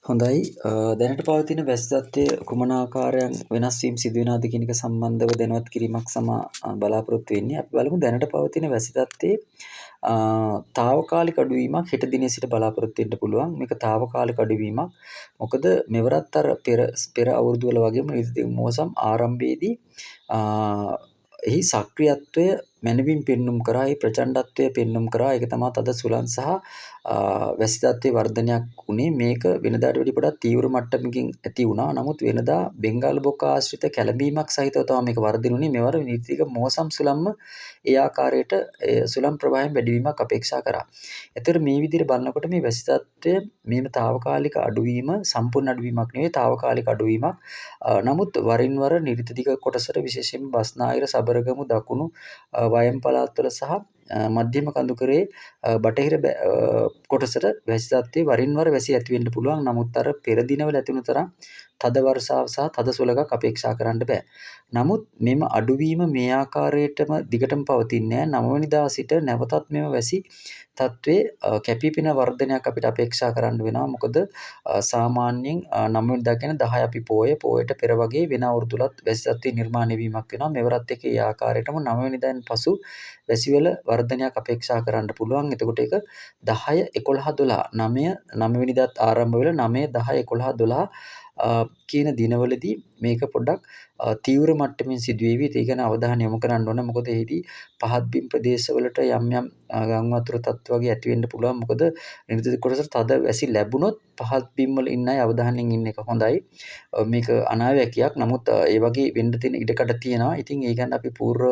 හොඳයි. දැනට පවතින වැසි තත්ත්වය කුමන ආකාරයෙන් වෙනස් වීම් සිදු වෙනවද කියන එක සම්බන්ධව දැනුවත් කිරීමක් බලාපොරොත්තු වෙන්නේ. අපි බලමු දැනට පවතින වැසි තත්ත්වයේ తాවකාලික අඩුවීමක් හෙට දිනේ සිට බලාපොරොත්තු වෙන්න පුළුවන්. මේක తాවකාලික අඩුවීමක්. මොකද මෙවරත් අර පෙර අවුරුදු වල වගේම ඍතු මෝසම් ආරම්භයේදී එහි සක්‍රියත්වය මැනවින් පෙන්눔 කරා. ඒ ප්‍රචණ්ඩත්වය පෙන්눔 කරා. ඒක තමයි තද සුළං සහ වැසි තත්ත්වයේ වර්ධනයක් වුණේ. මේක වෙනදාට වඩා පොඩක් තීව්‍ර මට්ටමකින් ඇති වුණා. නමුත් වෙනදා බෙන්ගාල් බොක්ක ආශ්‍රිත කැළඹීමක් සහිතව තමයි මේක වර්ධිනුනේ. මෙවර නීතික මෝසම් සුළංම ඒ ආකාරයට සුළං ප්‍රවාහයෙන් වැඩිවීමක් අපේක්ෂා කරා. එතකොට මේ විදිහට බලනකොට මේ වැසි තත්ත්වය මේම తాවකාලික අඩුවීම සම්පූර්ණ අඩුවීමක් නෙවෙයි తాවකාලික අඩුවීමක්. නමුත් වරින් වර නිරිත දිග කොටසට විශේෂයෙන්ම බස්නාහිර සබරගමු දකුණු වයම් පළාත්වල සහ මධ්‍යම කඳුකරේ බටහිර කොටසට වැසි තත්ත්වයේ වරින් වර වැසි ඇති වෙන්න පුළුවන්. නමුත් අර පෙර දිනවල ඇති වුණු තරම් තද වර්ෂාව සහ තද සුළඟක් අපේක්ෂා කරන්න බෑ. නමුත් මෙම අඩුවීම මේ ආකාරයටම දිගටම පවතින්නේ නැහැ. 9 වෙනිදා සිට නැවතත් මෙම වැසි තත්ත්වයේ කැපිපෙන වර්ධනයක් අපිට අපේක්ෂා කරන්න වෙනවා. මොකද සාමාන්‍යයෙන් 9 වෙනිදා කියන්නේ 10 අපි පෝයට පෙර වගේ වෙන අවුරුදුලත් වැසි තත්ත්වයේ නිර්මාණය වීමක් වෙනවා. මෙවරත් එක ඒ ආකාරයටම 9 වෙනිදාන් පසු වැසිවල වර්ධනයක් අපේක්ෂා කරන්න පුළුවන්. එතකොට ඒක 10 11 12 9 වෙනිදාත් ආරම්භ වෙලා 9 10 11 12 කියන දිනවලදී මේක පොඩ්ඩක් තීව්‍ර මට්ටමින් සිදුවේවි. ඒ ගැන අවධානය යොමු කරන්න ඕන. මොකද එහිදී පහත් බිම් ප්‍රදේශවලට යම් ගම් වතුර තත්ත්ව වගේ ඇති වෙන්න පුළුවන්. මොකද නිර්දිෂ්ට කොටසට තද වැසි ලැබුණොත් පහත් බිම් වල ඉන්න අය අවධානයෙන් ඉන්න එක හොඳයි. මේක අනාවැකියක්. නමුත් ඒ වගේ වෙන්න තියෙන ඉඩකඩ තියෙනවා. ඉතින් ඒ ගැන අපි පූර්ව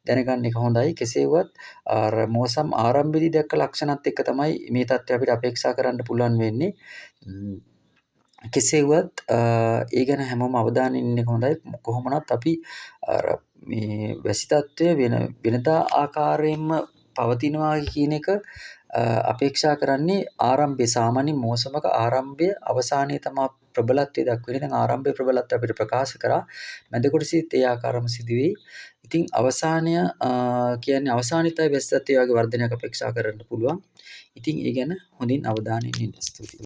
දැනගන්න එක හොඳයි. කෙසේ වුවත් අර මෝසම් ආරම්භයේදී දැක්ක ලක්ෂණත් එක්ක තමයි මේ තත්ත්වය අපිට අපේක්ෂා කරන්න පුළුවන් වෙන්නේ. කෙසේ වුවත් ඒ ගැන හැමෝම අවධානයෙන් ඉන්න එක හොඳයි. කොහොම වුණත් අපි අර මේ වැසි තත්ත්වය වෙනදා ආකාරයෙන්ම පවතිනවා කියන එක අපේක්ෂා කරන්නේ ආරම්භයේ සාමාන්‍ය මෝසමක ආරම්භය අවසානයේ තමයි ප්‍රබලත්වය දක්වන්නේ. දැන් ආරම්භයේ ප්‍රබලත්වය අපිට ප්‍රකාශ කරා. මැද කොටසෙත් ඒ ආකාරම සිදුවෙයි. ඉතින් අවසානය කියන්නේ අවසානිතයි වැසි තත්ත්වය වගේ වර්ධනයක් අපේක්ෂා කරන්න පුළුවන්. ඉතින් ඒ ගැන හොඳින් අවධානයෙන් ඉන්න. ස්තුතියි.